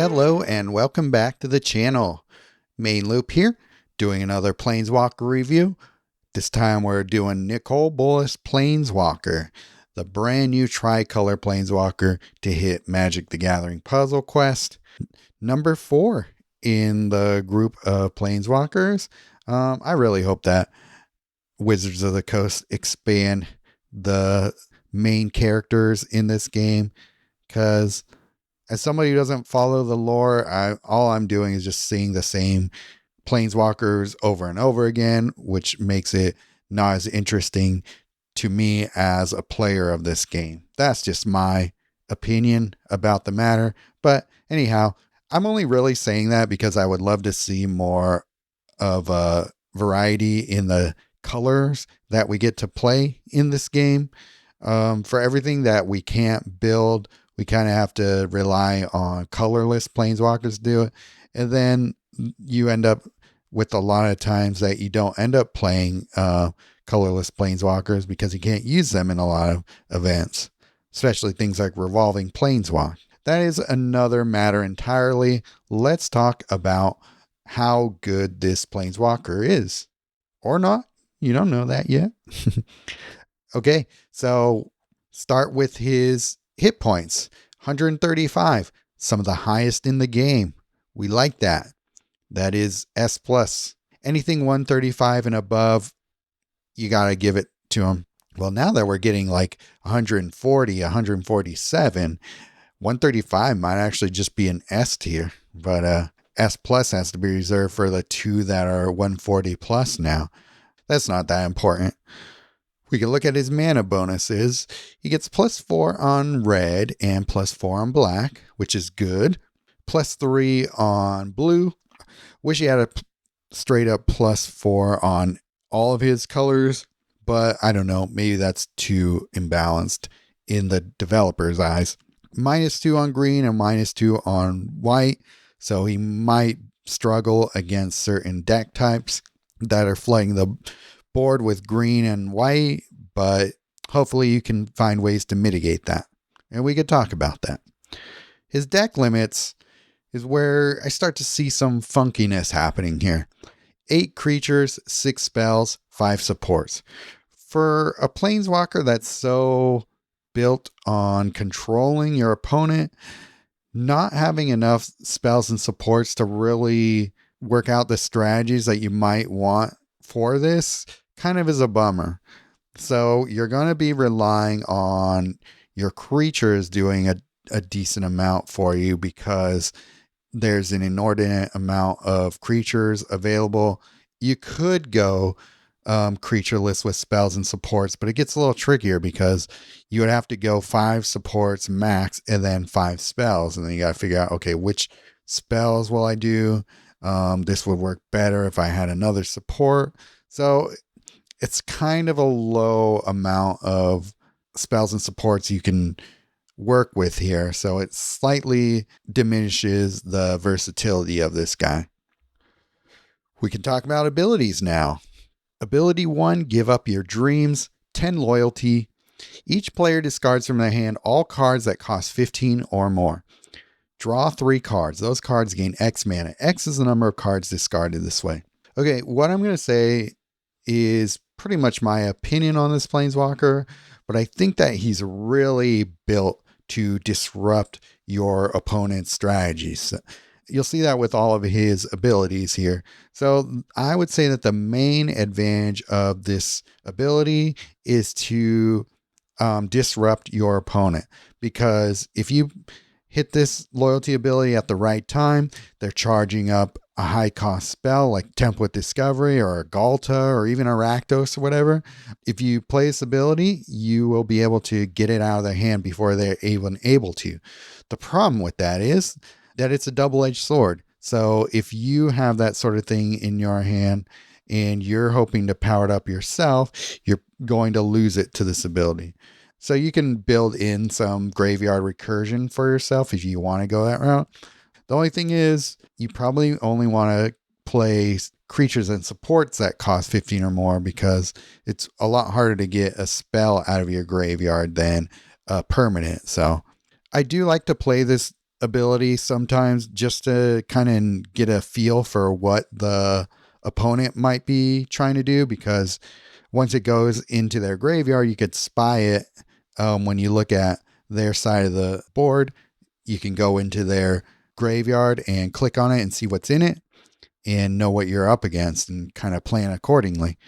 Hello and welcome back to the channel. Main Loop here, doing another Planeswalker review. This time we're doing Nicol Bolas Planeswalker, the brand new tricolor Planeswalker to hit Magic the Gathering Puzzle Quest. Number 4 in the group of Planeswalkers. I really hope that Wizards of the Coast expand the main characters in this game, because as somebody who doesn't follow the lore, all I'm doing is just seeing the same Planeswalkers over and over again, which makes it not as interesting to me as a player of this game. That's just my opinion about the matter. But anyhow, I'm only really saying that because I would love to see more of a variety in the colors that we get to play in this game. For everything that we can't build, we kind of have to rely on colorless Planeswalkers to do it. And then you end up with a lot of times that you don't end up playing colorless Planeswalkers because you can't use them in a lot of events, especially things like Revolving Planeswalk. That is another matter entirely. Let's talk about how good this Planeswalker is. Or not. You don't know that yet. Okay, so start with his hit points. 135, some of the highest in the game. We like that. That is S+. Anything 135 and above, you got to give it to him. Well, now that we're getting like 140, 147, 135 might actually just be an S tier, but S+ has to be reserved for the two that are 140 plus now. That's not that important. We can look at his mana bonuses. He gets +4 on red and +4 on black, which is good. +3 on blue. Wish he had a straight up +4 on all of his colors, but I don't know. Maybe that's too imbalanced in the developer's eyes. -2 on green and -2 on white. So he might struggle against certain deck types that are flooding the board with green and white, but hopefully you can find ways to mitigate that. And we could talk about that. His deck limits is where I start to see some funkiness happening here. 8 creatures, 6 spells, 5 supports. For a Planeswalker that's so built on controlling your opponent, not having enough spells and supports to really work out the strategies that you might want for this kind of is a bummer. So you're going to be relying on your creatures doing a decent amount for you because there's an inordinate amount of creatures available. You could go creatureless with spells and supports, but it gets a little trickier because you would have to go 5 supports max and then 5 spells. And then you got to figure out, okay, which spells will I do? This would work better if I had another support. So it's kind of a low amount of spells and supports you can work with here. So it slightly diminishes the versatility of this guy. We can talk about abilities now. Ability 1, give up your dreams. 10 loyalty. Each player discards from their hand all cards that cost 15 or more. Draw 3 cards. Those cards gain X mana. X is the number of cards discarded this way. Okay, what I'm going to say is pretty much my opinion on this Planeswalker, but I think that he's really built to disrupt your opponent's strategies. You'll see that with all of his abilities here. So I would say that the main advantage of this ability is to disrupt your opponent, because if you hit this loyalty ability at the right time, they're charging up a high cost spell like Template Discovery or a Galta or even a Rakdos or whatever. If you play this ability, you will be able to get it out of their hand before they're even able to. The problem with that is that it's a double-edged sword. So if you have that sort of thing in your hand and you're hoping to power it up yourself, you're going to lose it to this ability. So you can build in some graveyard recursion for yourself if you want to go that route. The only thing is, you probably only want to play creatures and supports that cost 15 or more, because it's a lot harder to get a spell out of your graveyard than a permanent. So I do like to play this ability sometimes just to kind of get a feel for what the opponent might be trying to do, because once it goes into their graveyard, you could spy it. When you look at their side of the board, you can go into their graveyard and click on it and see what's in it and know what you're up against and kind of plan accordingly.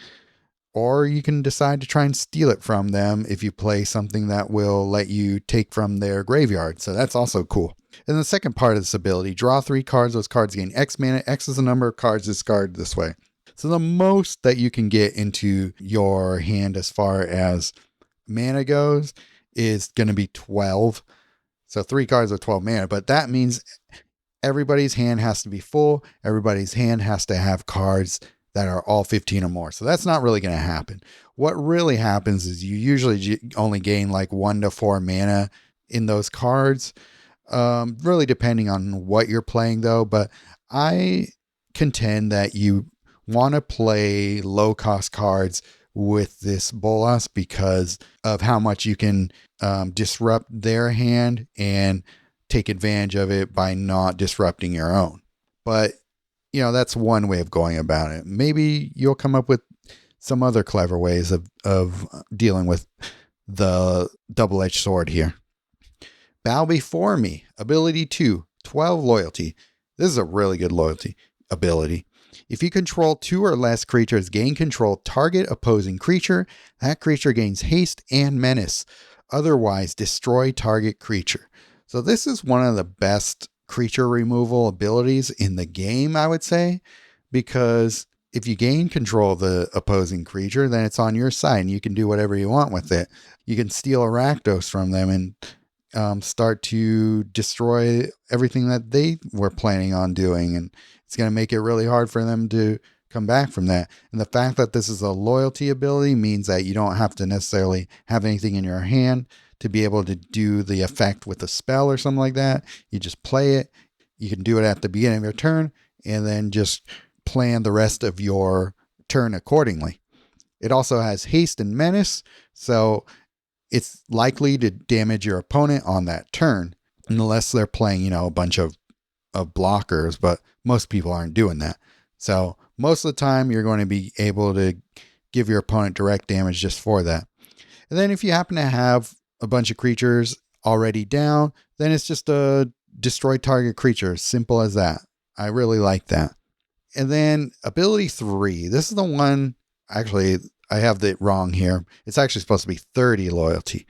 Or you can decide to try and steal it from them if you play something that will let you take from their graveyard. So that's also cool. And the second part of this ability, draw 3 cards. Those cards gain X mana. X is the number of cards discarded this way. So the most that you can get into your hand as far as mana goes is going to be 12. So 3 cards are 12 mana, but that means everybody's hand has to be full. Everybody's hand has to have cards that are all 15 or more. So that's not really going to happen. What really happens is you usually only gain like 1 to 4 mana in those cards, really depending on what you're playing though. But I contend that you want to play low cost cards with this Bolas because of how much you can disrupt their hand and take advantage of it by not disrupting your own. But that's one way of going about it. Maybe you'll come up with some other clever ways of dealing with the double-edged sword here. Bow before me, ability 2, 12 loyalty. This is a really good loyalty ability. If you control 2 or less creatures, gain control target opposing creature. That creature gains haste and menace. Otherwise, destroy target creature. So this is one of the best creature removal abilities in the game, I would say, because if you gain control of the opposing creature, then it's on your side and you can do whatever you want with it. You can steal a Rakdos from them and start to destroy everything that they were planning on doing. And it's going to make it really hard for them to come back from that. And the fact that this is a loyalty ability means that you don't have to necessarily have anything in your hand to be able to do the effect with a spell or something like that. You just play it. You can do it at the beginning of your turn and then just plan the rest of your turn accordingly. It also has haste and menace, so it's likely to damage your opponent on that turn, unless they're playing, a bunch of blockers, but most people aren't doing that. So most of the time you're going to be able to give your opponent direct damage just for that. And then if you happen to have a bunch of creatures already down, then it's just a destroy target creature. Simple as that. I really like that. And then ability 3. This is the one, actually, I have it wrong here. It's actually supposed to be 30 loyalty.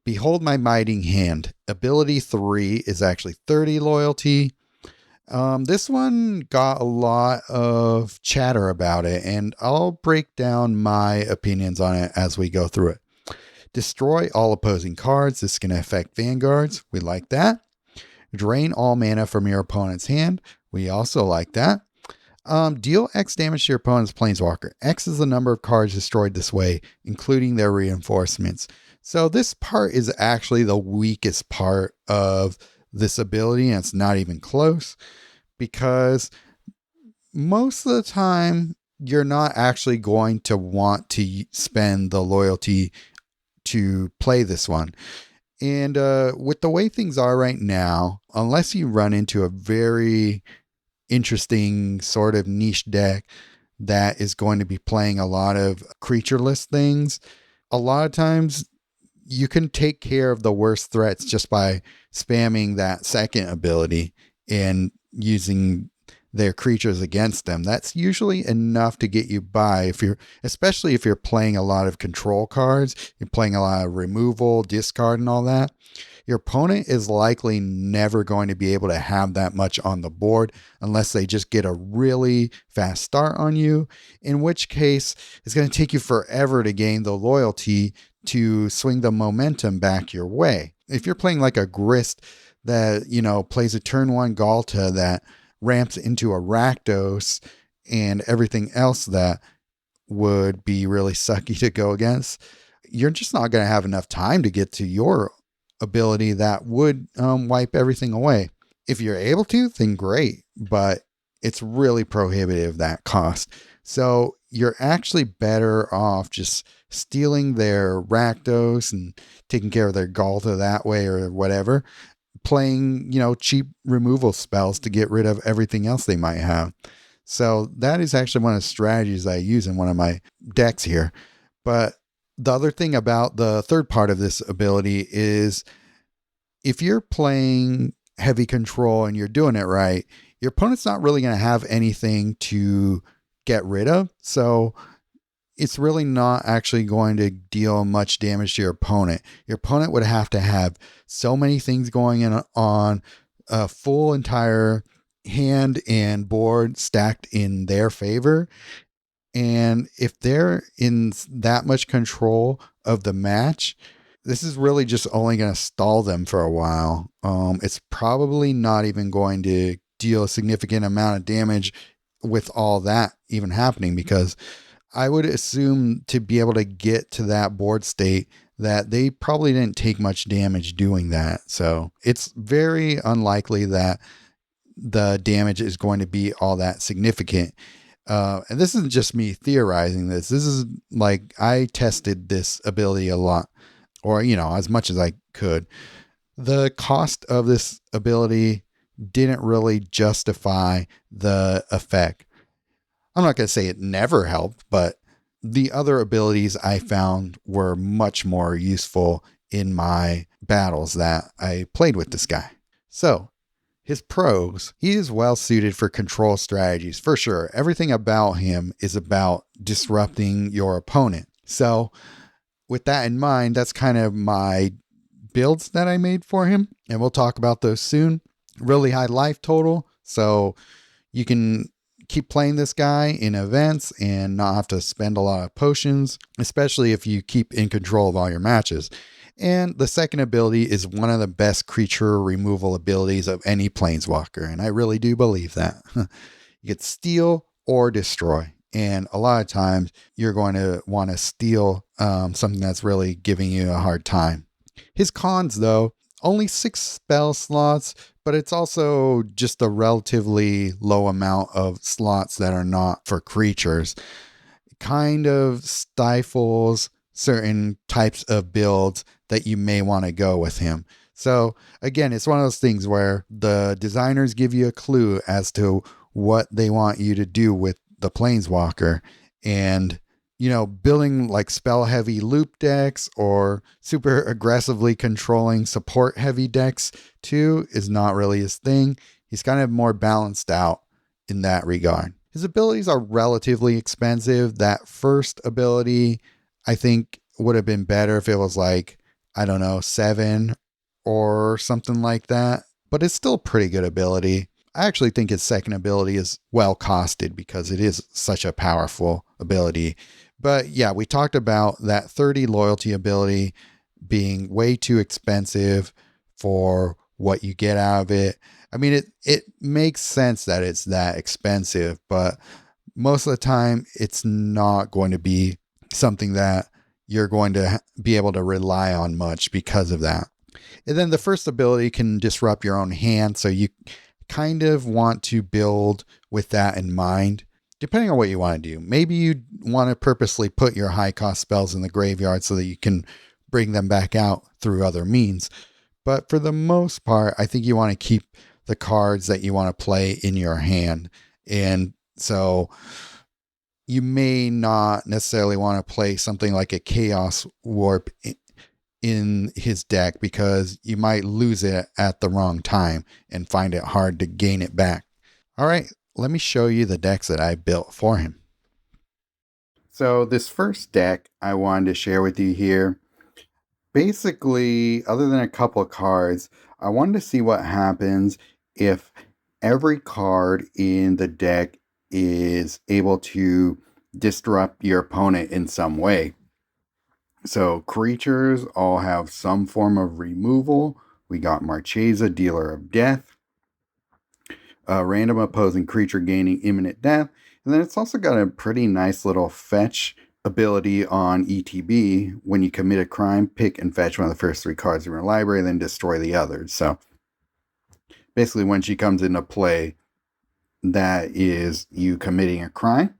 Behold my mighty hand. Ability 3 is actually 30 loyalty. This one got a lot of chatter about it, and I'll break down my opinions on it as we go through it. Destroy all opposing cards. This is going to affect vanguards. We like that. Drain all mana from your opponent's hand. We also like that. Deal X damage to your opponent's Planeswalker. X is the number of cards destroyed this way, including their reinforcements. So this part is actually the weakest part of this ability, and it's not even close, because most of the time you're not actually going to want to spend the loyalty to play this one. And with the way things are right now, unless you run into a very interesting sort of niche deck that is going to be playing a lot of creatureless things, a lot of times you can take care of the worst threats just by spamming that second ability and using their creatures against them. That's usually enough to get you by, especially if you're playing a lot of control cards, you're playing a lot of removal, discard, and all that. Your opponent is likely never going to be able to have that much on the board unless they just get a really fast start on you, in which case it's going to take you forever to gain the loyalty to swing the momentum back your way. If you're playing like a Grist that, plays a turn 1 Galta that ramps into a Rakdos and everything else that would be really sucky to go against, you're just not going to have enough time to get to your ability that would wipe everything away. If you're able to, then great, but it's really prohibitive, that cost. So you're actually better off just stealing their Rakdos and taking care of their Galta that way or whatever. playing, cheap removal spells to get rid of everything else they might have. So that is actually one of the strategies I use in one of my decks here. But the other thing about the third part of this ability is if you're playing heavy control and you're doing it right, your opponent's not really going to have anything to get rid of. So it's really not actually going to deal much damage to your opponent. Your opponent would have to have so many things going on a full entire hand and board stacked in their favor. And if they're in that much control of the match, this is really just only going to stall them for a while. It's probably not even going to deal a significant amount of damage with all that even happening, because I would assume to be able to get to that board state that they probably didn't take much damage doing that. So it's very unlikely that the damage is going to be all that significant. And this isn't just me theorizing this. This is like, I tested this ability a lot, or, as much as I could. The cost of this ability didn't really justify the effect. I'm not going to say it never helped, but the other abilities I found were much more useful in my battles that I played with this guy. So, his pros, he is well suited for control strategies, for sure. Everything about him is about disrupting your opponent. So, with that in mind, that's kind of my builds that I made for him, and we'll talk about those soon. Really high life total, so you can keep playing this guy in events and not have to spend a lot of potions, especially if you keep in control of all your matches. And the second ability is one of the best creature removal abilities of any Planeswalker, and I really do believe that. You get steal or destroy, and a lot of times you're going to want to steal something that's really giving you a hard time. His cons, though, only 6 spell slots, but it's also just a relatively low amount of slots that are not for creatures. It kind of stifles certain types of builds that you may want to go with him. So again, it's one of those things where the designers give you a clue as to what they want you to do with the Planeswalker, and building like spell heavy loop decks or super aggressively controlling support heavy decks too is not really his thing. He's kind of more balanced out in that regard. His abilities are relatively expensive. That first ability, I think, would have been better if it was like, I don't know, 7 or something like that. But it's still a pretty good ability. I actually think his second ability is well costed because it is such a powerful ability. But yeah, we talked about that 30 loyalty ability being way too expensive for what you get out of it. I mean, it makes sense that it's that expensive, but most of the time it's not going to be something that you're going to be able to rely on much because of that. And then the first ability can disrupt your own hand, so you kind of want to build with that in mind, depending on what you want to do. Maybe you want to purposely put your high cost spells in the graveyard so that you can bring them back out through other means. But for the most part, I think you want to keep the cards that you want to play in your hand. And so you may not necessarily want to play something like a Chaos Warp in his deck because you might lose it at the wrong time and find it hard to gain it back. All right, let me show you the decks that I built for him. So this first deck I wanted to share with you here, basically, other than a couple of cards, I wanted to see what happens if every card in the deck is able to disrupt your opponent in some way. So creatures all have some form of removal. We got Marchesa, Dealer of Death. Random opposing creature gaining imminent death. And then it's also got a pretty nice little fetch ability on ETB. When you commit a crime, pick and fetch one of the first 3 cards in your library, then destroy the others. So basically when she comes into play, that is you committing a crime.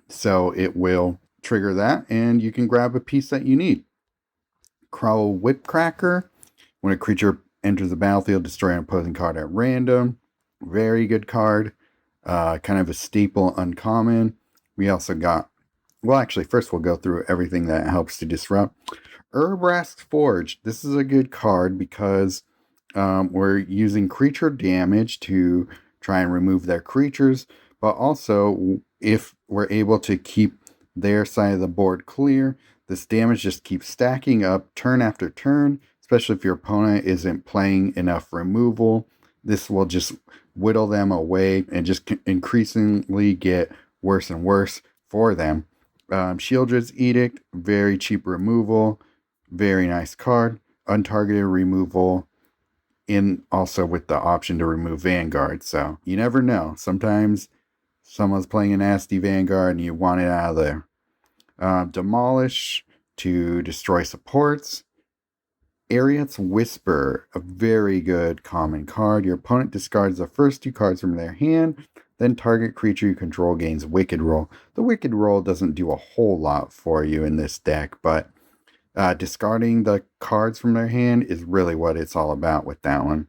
So it will trigger that, and you can grab a piece that you need. Crow Whipcracker. When a creature Enters the battlefield, destroy an opposing card at random. Very good card. Kind of a staple uncommon. We also got, well, actually, first we'll go through everything that helps to disrupt. Urbrask Forge. This is a good card because we're using creature damage to try and remove their creatures, but also if we're able to keep their side of the board clear, this damage just keeps stacking up turn after turn, especially if your opponent isn't playing enough removal. This will just whittle them away and just increasingly get worse and worse for them. Shieldred's Edict, very cheap removal, very nice card. Untargeted removal, in also with the option to remove Vanguard. So you never know. Sometimes someone's playing a nasty Vanguard and you want it out of there. Demolish to destroy supports. Ariat's Whisper, a very good common card. Your opponent discards the first 2 cards from their hand, then target creature you control gains Wicked Roll. The Wicked Roll doesn't do a whole lot for you in this deck, but discarding the cards from their hand is really what it's all about with that one.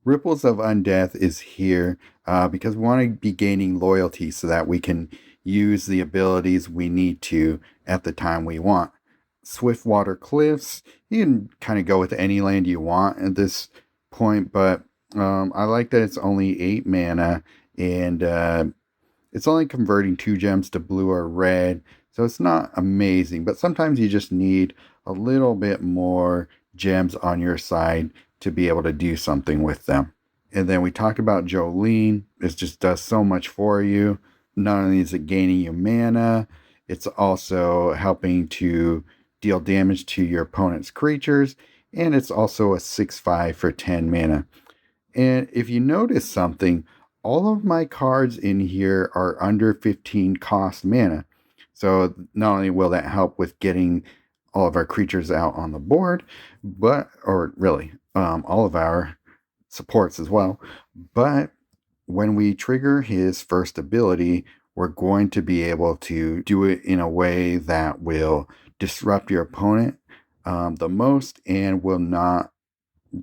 Ripples of Undeath is here because we want to be gaining loyalty so that we can use the abilities we need to at the time we want. Swiftwater Cliffs, you can kind of go with any land you want at this point, but I like that it's only 8 mana and it's only converting 2 gems to blue or red, so it's not amazing, but sometimes you just need a little bit more gems on your side to be able to do something with them. And then we talked about Jolene. It just does so much for you. Not only is it gaining you mana, it's also helping to deal damage to your opponent's creatures, and it's also a 6/5 for 10 mana. And if you notice something, all of my cards in here are under 15 cost mana. So not only will that help with getting all of our creatures out on the board, but, or really, all of our supports as well, but when we trigger his first ability, we're going to be able to do it in a way that will disrupt your opponent the most and will not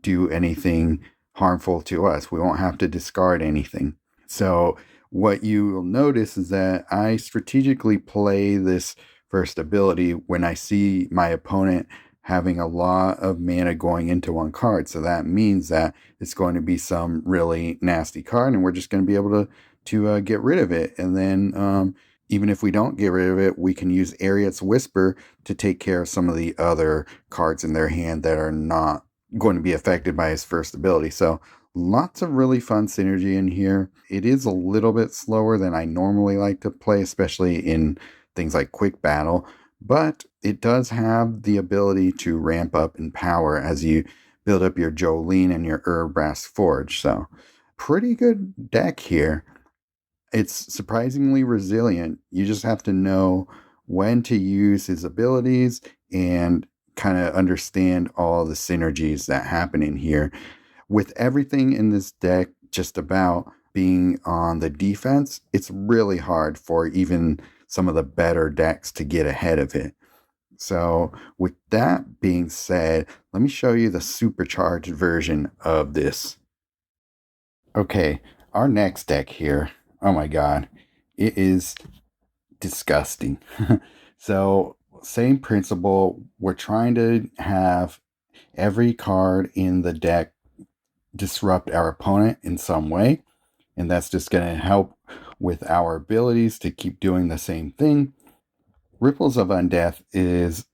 do anything harmful to us. We won't have to discard anything. So what you will notice is that I strategically play this first ability when I see my opponent having a lot of mana going into one card. So that means that it's going to be some really nasty card, and we're just going to be able to get rid of it. And then even if we don't get rid of it, we can use Ariat's Whisper to take care of some of the other cards in their hand that are not going to be affected by his first ability. So lots of really fun synergy in here. It is a little bit slower than I normally like to play, especially in things like Quick Battle, but it does have the ability to ramp up in power as you build up your Jolene and your Urbrask Forge. So pretty good deck here. It's surprisingly resilient. You just have to know when to use his abilities and kind of understand all the synergies that happen in here. With everything in this deck just about being on the defense, it's really hard for even some of the better decks to get ahead of it. So with that being said, let me show you the supercharged version of this. Okay, our next deck here, oh my god, it is disgusting. So same principle, we're trying to have every card in the deck disrupt our opponent in some way, and that's just going to help with our abilities to keep doing the same thing. Ripples of Undeath is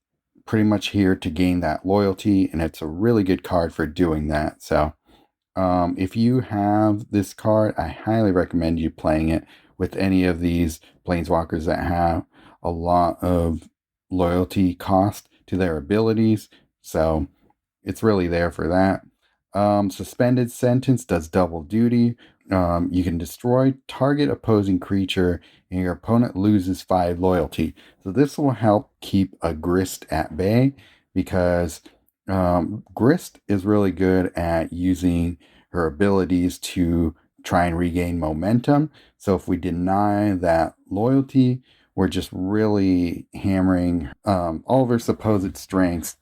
pretty much here to gain that loyalty, and it's a really good card for doing that. So if you have this card, I highly recommend you playing it with any of these planeswalkers that have a lot of loyalty cost to their abilities. So it's really there for that. Suspended Sentence does double duty. You can destroy target opposing creature and your opponent loses 5 loyalty. So this will help keep a Grist at bay because Grist is really good at using her abilities to try and regain momentum. So if we deny that loyalty, we're just really hammering all of her supposed strengths.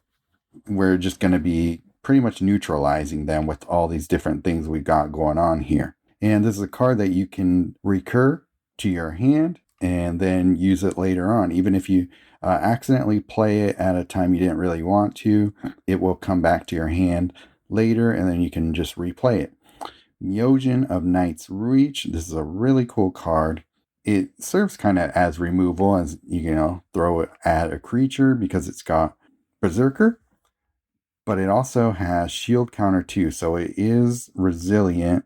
We're just going to be pretty much neutralizing them with all these different things we got going on here. And this is a card that you can recur to your hand and then use it later on. Even if you accidentally play it at a time you didn't really want to, it will come back to your hand later, and then you can just replay it. Myojin of Night's Reach. This is a really cool card. It serves kind of as removal, as throw it at a creature because it's got Berserker, but it also has shield counter too, so it is resilient.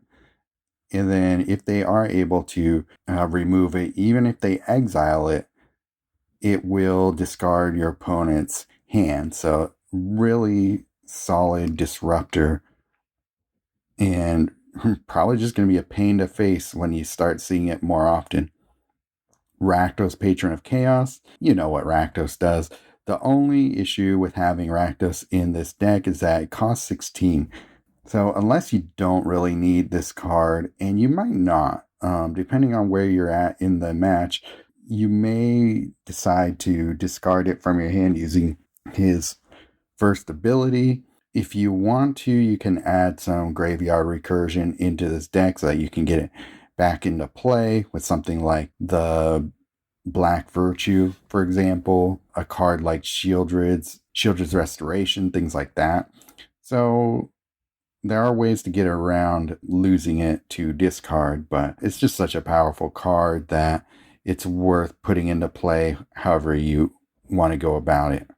And then if they are able to remove it, even if they exile it, it will discard your opponent's hand. So really solid disruptor, and probably just going to be a pain to face when you start seeing it more often. Rakdos, Patron of Chaos. You know what Rakdos does. The only issue with having Rakdos in this deck is that it costs 16. So unless you don't really need this card, and you might not, depending on where you're at in the match, you may decide to discard it from your hand using his first ability. If you want to, you can add some graveyard recursion into this deck so that you can get it back into play with something like the Black Virtue, for example, a card like Shieldred's Restoration, things like that. So there are ways to get around losing it to discard, but it's just such a powerful card that it's worth putting into play however you want to go about it.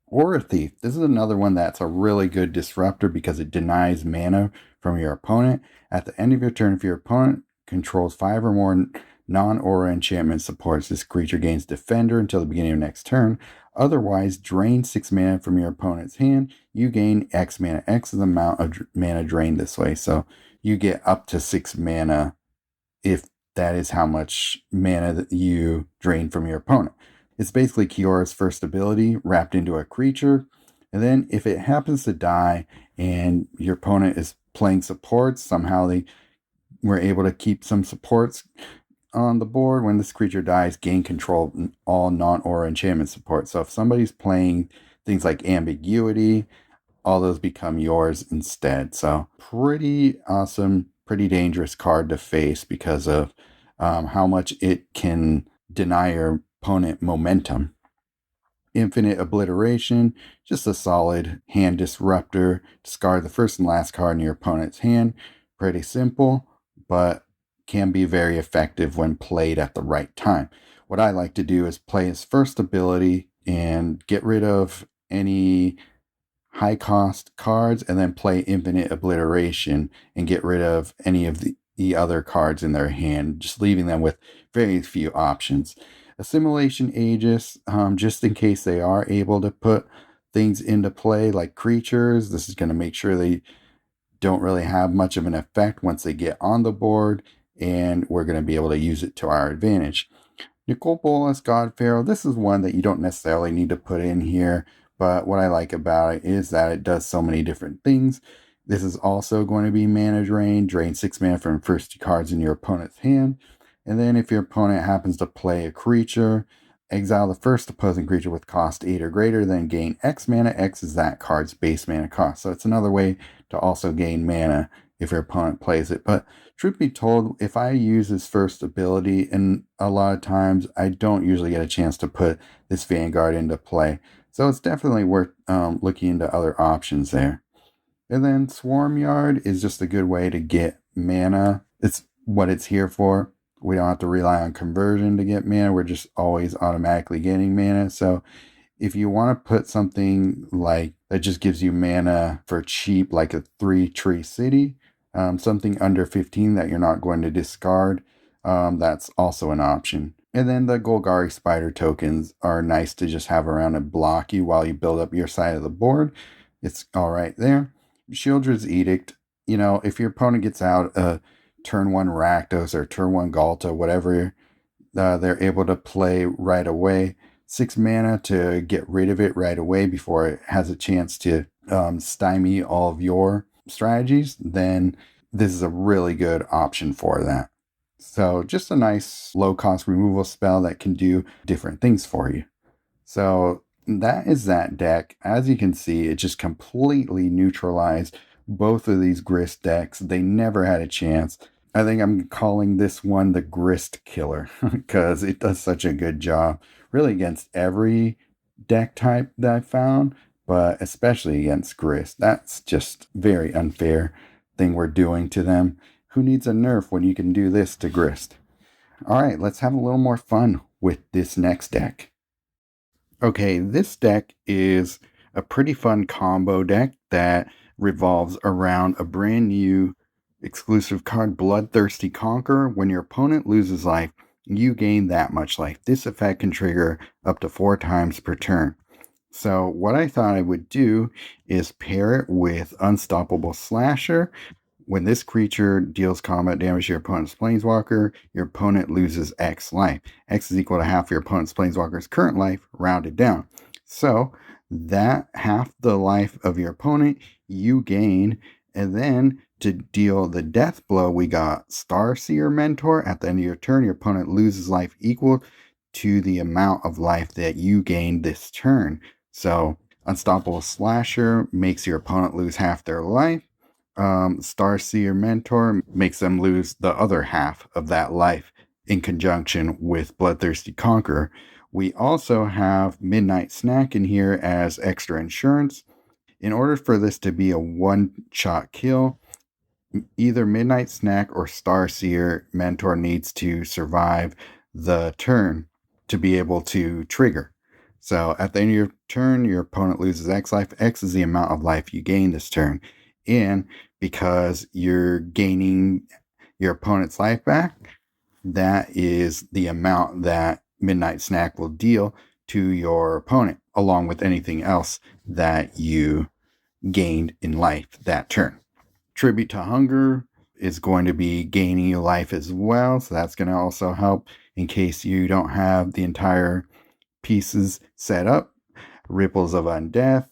Aura Thief. This is another one that's a really good disruptor because it denies mana from your opponent. At the end of your turn, if your opponent controls 5 or more non-aura enchantment supports, this creature gains Defender until the beginning of next turn. Otherwise, drain 6 mana from your opponent's hand. You gain X mana. X is the amount of mana drained this way. So you get up to 6 mana if that is how much mana that you drain from your opponent. It's basically Kiora's first ability wrapped into a creature. And then if it happens to die and your opponent is playing supports, somehow they were able to keep some supports on the board. When this creature dies, gain control of all non-aura enchantment support. So if somebody's playing things like Ambiguity, all those become yours instead. So pretty awesome, pretty dangerous card to face because of how much it can deny your opponent momentum. Infinite Obliteration, just a solid hand disruptor. Discard the first and last card in your opponent's hand. Pretty simple, but can be very effective when played at the right time. What I like to do is play his first ability and get rid of any high cost cards, and then play Infinite Obliteration and get rid of any of the other cards in their hand, just leaving them with very few options. Assimilation Aegis, just in case they are able to put things into play like creatures. This is going to make sure they don't really have much of an effect once they get on the board, and we're going to be able to use it to our advantage. Nicol Bolas, God Pharaoh. This is one that you don't necessarily need to put in here, but what I like about it is that it does so many different things. This is also going to be mana drain. Drain 6 mana from first 2 cards in your opponent's hand. And then if your opponent happens to play a creature, exile the first opposing creature with cost 8 or greater, then gain X mana. X is that card's base mana cost. So it's another way to also gain mana if your opponent plays it. But truth be told, if I use his first ability, and a lot of times I don't usually get a chance to put this Vanguard into play. So it's definitely worth looking into other options there. And then Swarm Yard is just a good way to get mana. It's what it's here for. We don't have to rely on conversion to get mana. We're just always automatically getting mana. So if you want to put something like that just gives you mana for cheap, like a 3-tree city, something under 15 that you're not going to discard, that's also an option. And then the Golgari Spider tokens are nice to just have around and block you while you build up your side of the board. It's all right there. Shieldred's Edict, if your opponent gets out a turn 1 Rakdos or turn 1 Galta, whatever, they're able to play right away. 6 mana to get rid of it right away before it has a chance to stymie all of your strategies, then this is a really good option for that. So just a nice low cost removal spell that can do different things for you. So That is that deck. As you can see, it just completely neutralized both of these Grist decks. They never had a chance. I think I'm calling this one the Grist-Killer because it does such a good job, really against every deck type that I found, but especially against Grist. That's just very unfair thing we're doing to them. Who needs a nerf when you can do this to Grist? All right, let's have a little more fun with this next deck. Okay, this deck is a pretty fun combo deck that revolves around a brand new exclusive card, Bloodthirsty Conqueror. When your opponent loses life, you gain that much life. This effect can trigger up to 4 times per turn. So what I thought I would do is pair it with Unstoppable Slasher. When this creature deals combat damage to your opponent's planeswalker, your opponent loses X life. X is equal to half your opponent's planeswalker's current life, rounded down. So that half the life of your opponent you gain, and then to deal the death blow, we got Starseer Mentor. At the end of your turn, your opponent loses life equal to the amount of life that you gained this turn. So Unstoppable Slasher makes your opponent lose half their life. Starseer Mentor makes them lose the other half of that life in conjunction with Bloodthirsty Conqueror. We also have Midnight Snack in here as extra insurance. In order for this to be a one-shot kill, either Midnight Snack or Starseer Mentor needs to survive the turn to be able to trigger. So at the end of your turn, your opponent loses X life. X is the amount of life you gain this turn. And because you're gaining your opponent's life back, that is the amount that Midnight Snack will deal to your opponent, along with anything else that you gained in life that turn. Tribute to Hunger is going to be gaining you life as well, so that's going to also help in case you don't have the entire pieces set up. Ripples of Undeath,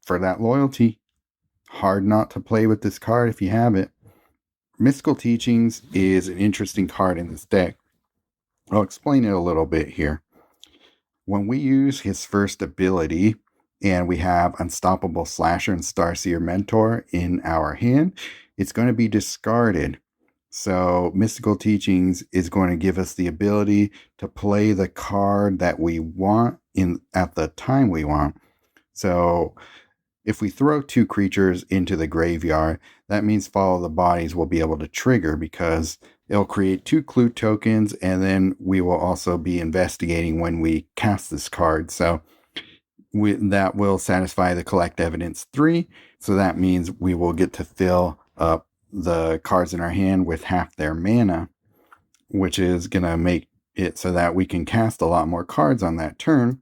for that loyalty. Hard not to play with this card if you have it. Mystical Teachings is an interesting card in this deck. I'll explain it a little bit here. When we use his first ability and we have Unstoppable Slasher and Starseer Mentor in our hand, it's going to be discarded. So Mystical Teachings is going to give us the ability to play the card that we want at the time we want. So if we throw 2 creatures into the graveyard, that means Follow the Bodies will be able to trigger because it'll create 2 clue tokens, and then we will also be investigating when we cast this card. So that will satisfy the Collect Evidence 3. So that means we will get to fill up the cards in our hand with half their mana, which is going to make it so that we can cast a lot more cards on that turn.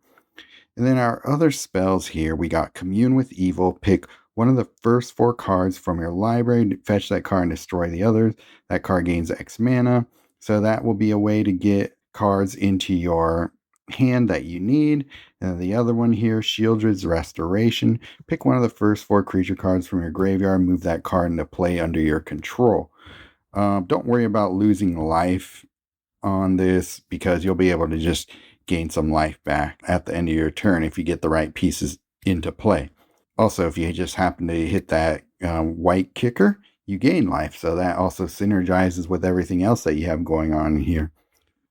And then our other spells here, we got Commune with Evil. Pick one of the first 4 cards from your library, fetch that card and destroy the others. That card gains X mana. So that will be a way to get cards into your hand that you need. And then the other one here, Shieldred's Restoration. Pick one of the first 4 creature cards from your graveyard, move that card into play under your control. Don't worry about losing life on this because you'll be able to just gain some life back at the end of your turn if you get the right pieces into play. Also, if you just happen to hit that white kicker, you gain life. So that also synergizes with everything else that you have going on here.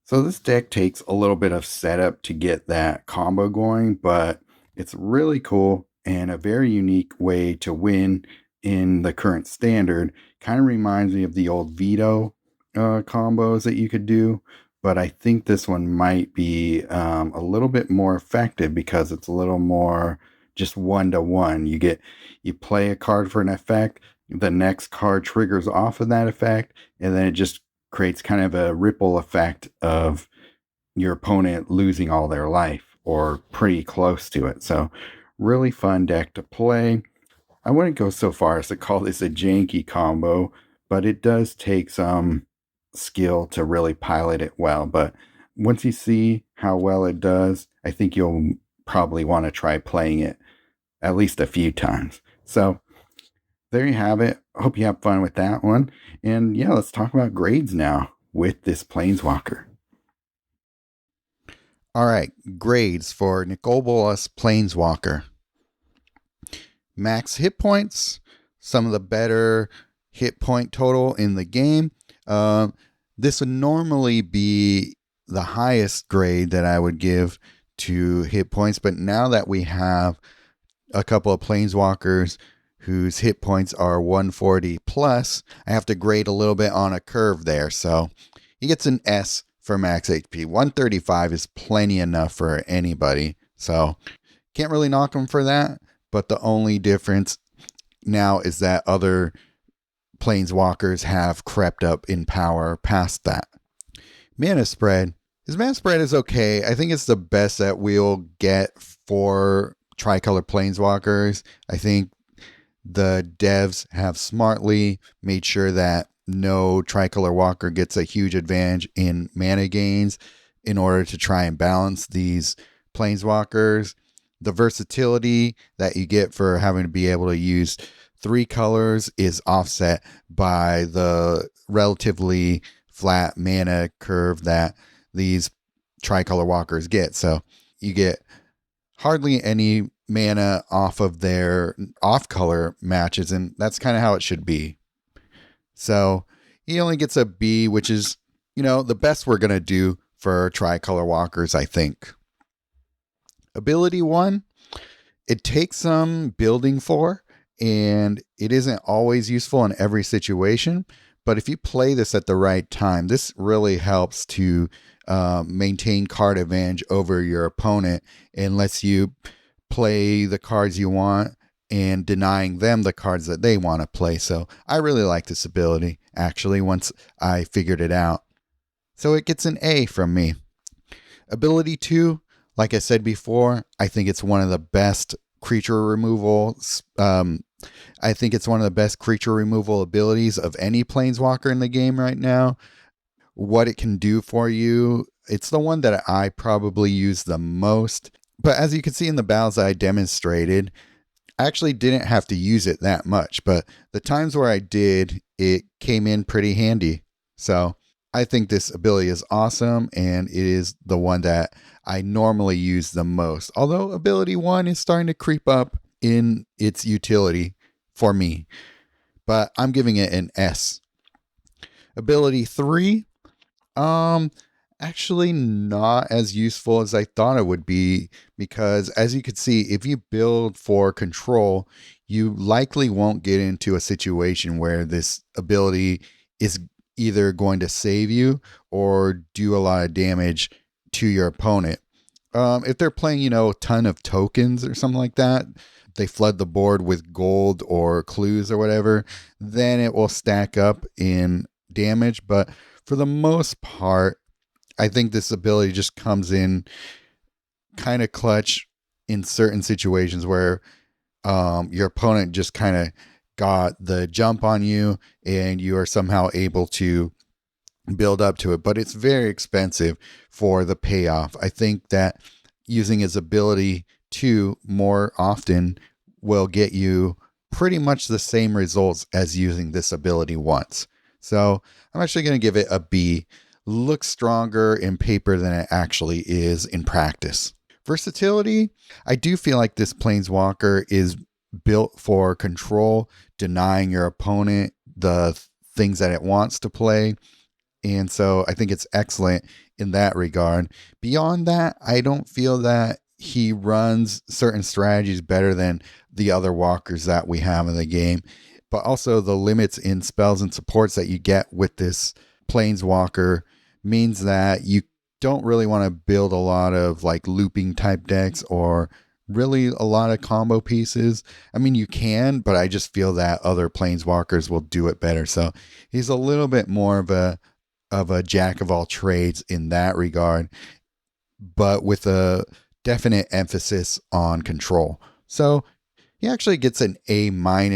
So this deck takes a little bit of setup to get that combo going, but it's really cool and a very unique way to win in the current standard. Kind of reminds me of the old veto combos that you could do, but I think this one might be a little bit more effective because it's a little more just 1-to-1. You play a card for an effect, the next card triggers off of that effect, and then it just creates kind of a ripple effect of your opponent losing all their life or pretty close to it. So really fun deck to play. I wouldn't go so far as to call this a janky combo, but it does take some skill to really pilot it well. But once you see how well it does, I think you'll probably want to try playing it at least a few times. So there you have it. Hope you have fun with that one. And yeah, let's talk about grades now with this Planeswalker. All right, grades for Nicol Bolas Planeswalker. Max hit points, some of the better hit point total in the game. This would normally be the highest grade that I would give to hit points, but now that we have a couple of Planeswalkers whose hit points are 140 plus, I have to grade a little bit on a curve there. So he gets an S for max HP. 135 is plenty enough for anybody. So can't really knock him for that. But the only difference now is that other Planeswalkers have crept up in power past that. Mana spread. His mana spread is okay. I think it's the best that we'll get for Tricolor Planeswalkers. I think the devs have smartly made sure that no Tricolor Walker gets a huge advantage in mana gains in order to try and balance these Planeswalkers. The versatility that you get for having to be able to use 3 colors is offset by the relatively flat mana curve that these Tricolor Walkers get. So you get hardly any mana off of their off-color matches, and that's kind of how it should be. So he only gets a B, which is, the best we're going to do for Tricolor Walkers, I think. Ability 1, it takes some building for, and it isn't always useful in every situation. But if you play this at the right time, this really helps to maintain card advantage over your opponent and lets you play the cards you want and denying them the cards that they want to play. So I really like this ability, actually, once I figured it out. So it gets an A from me. Ability 2, like I said before, I think it's one of the best creature removal. I think it's one of the best creature removal abilities of any Planeswalker in the game right now. What it can do for you, it's the one that I probably use the most. But as you can see in the battles I demonstrated, I actually didn't have to use it that much. But the times where I did, it came in pretty handy. So I think this ability is awesome, and it is the one that I normally use the most. Although ability 1 is starting to creep up in its utility for me. But I'm giving it an S. Ability 3, actually not as useful as I thought it would be, because as you can see, if you build for control, you likely won't get into a situation where this ability is either going to save you or do a lot of damage to your opponent. If they're playing, a ton of tokens or something like that, they flood the board with gold or clues or whatever, then it will stack up in damage. But for the most part, I think this ability just comes in kind of clutch in certain situations where your opponent just kind of got the jump on you and you are somehow able to build up to it. But it's very expensive for the payoff. I think that using his ability 2 more often will get you pretty much the same results as using this ability once. So I'm actually going to give it a B. Looks stronger in paper than it actually is in practice. Versatility, I do feel like this Planeswalker is built for control, denying your opponent the things that it wants to play. And so I think it's excellent in that regard. Beyond that, I don't feel that he runs certain strategies better than the other walkers that we have in the game. But also the limits in spells and supports that you get with this Planeswalker means that you don't really want to build a lot of like looping type decks or really a lot of combo pieces. I mean, you can, but I just feel that other Planeswalkers will do it better. So he's a little bit more of a jack of all trades in that regard, but with a definite emphasis on control. So he actually gets an A-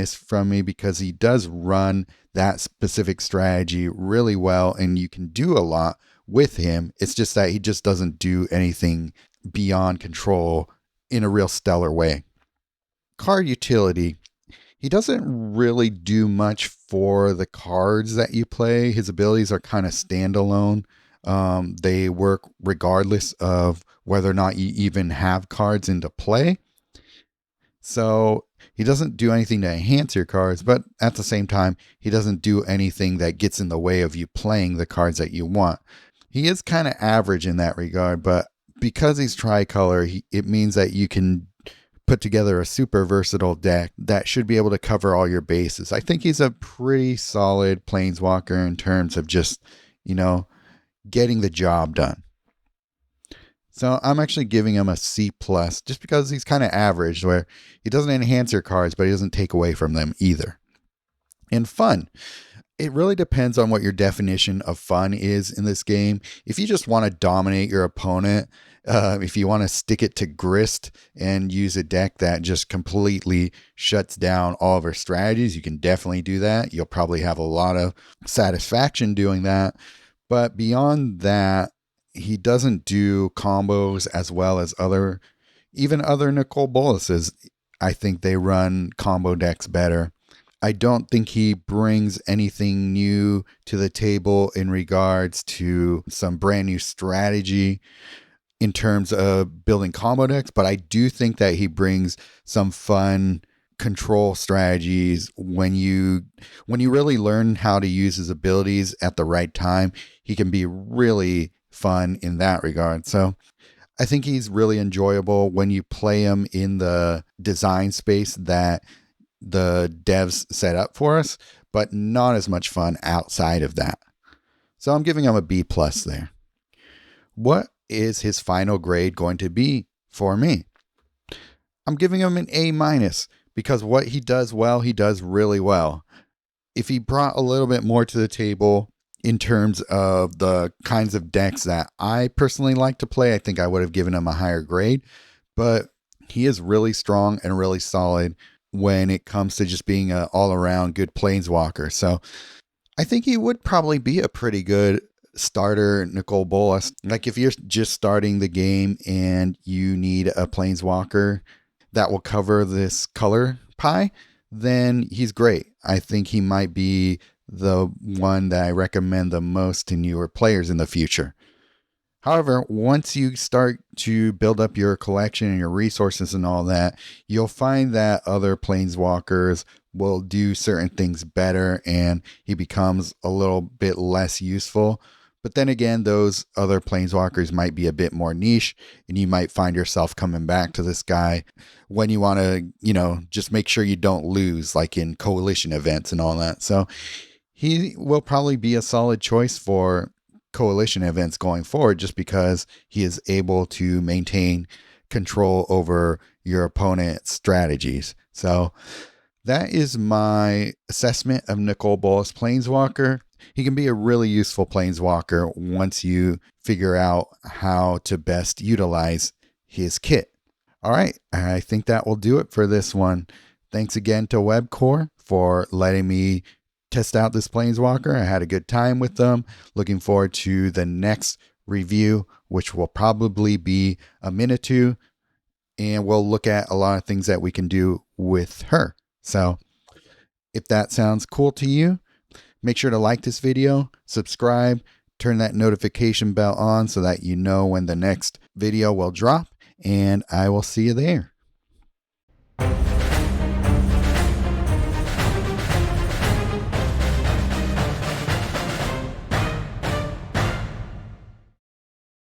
from me because he does run that specific strategy really well, and you can do a lot with him. It's just that he just doesn't do anything beyond control in a real stellar way. Card utility. He doesn't really do much for the cards that you play. His abilities are kind of standalone. They work regardless of whether or not you even have cards into play. So he doesn't do anything to enhance your cards, but at the same time, he doesn't do anything that gets in the way of you playing the cards that you want. He is kind of average in that regard, but because he's tricolor, it means that you can put together a super versatile deck that should be able to cover all your bases. I think he's a pretty solid planeswalker in terms of just, getting the job done. So I'm actually giving him a C+, just because he's kind of average, where he doesn't enhance your cards, but he doesn't take away from them either. And fun. It really depends on what your definition of fun is in this game. If you just want to dominate your opponent, if you want to stick it to Grist and use a deck that just completely shuts down all of our strategies, you can definitely do that. You'll probably have a lot of satisfaction doing that. But beyond that, he doesn't do combos as well as other Nicol Bolases. I think they run combo decks better. I don't think he brings anything new to the table in regards to some brand new strategy in terms of building combo decks, but I do think that he brings some fun control strategies when you really learn how to use his abilities at the right time. He can be really fun in that regard. So I think he's really enjoyable when you play him in the design space that the devs set up for us, but not as much fun outside of that. So I'm giving him a B+ there. What is his final grade going to be for me? I'm giving him an A- because what he does well, he does really well. If he brought a little bit more to the table in terms of the kinds of decks that I personally like to play, I think I would have given him a higher grade. But he is really strong and really solid when it comes to just being an all-around good planeswalker. So I think he would probably be a pretty good starter Nicol Bolas. Like if you're just starting the game and you need a planeswalker that will cover this color pie, then he's great. I think he might be the one that I recommend the most to newer players in the future. However, once you start to build up your collection and your resources and all that, you'll find that other planeswalkers will do certain things better and he becomes a little bit less useful. But then again, those other planeswalkers might be a bit more niche and you might find yourself coming back to this guy when you want to, just make sure you don't lose, like in coalition events and all that. So he will probably be a solid choice for coalition events going forward, just because he is able to maintain control over your opponent's strategies. So that is my assessment of Nicol Bolas Planeswalker. He can be a really useful planeswalker once you figure out how to best utilize his kit. All right, I think that will do it for this one. Thanks again to Webcore for letting me test out this planeswalker. I had a good time with them. Looking forward to the next review, which will probably be a Minotaur, and we'll look at a lot of things that we can do with her. So if that sounds cool to you, make sure to like this video, subscribe, turn that notification bell on so that you know when the next video will drop, and I will see you there.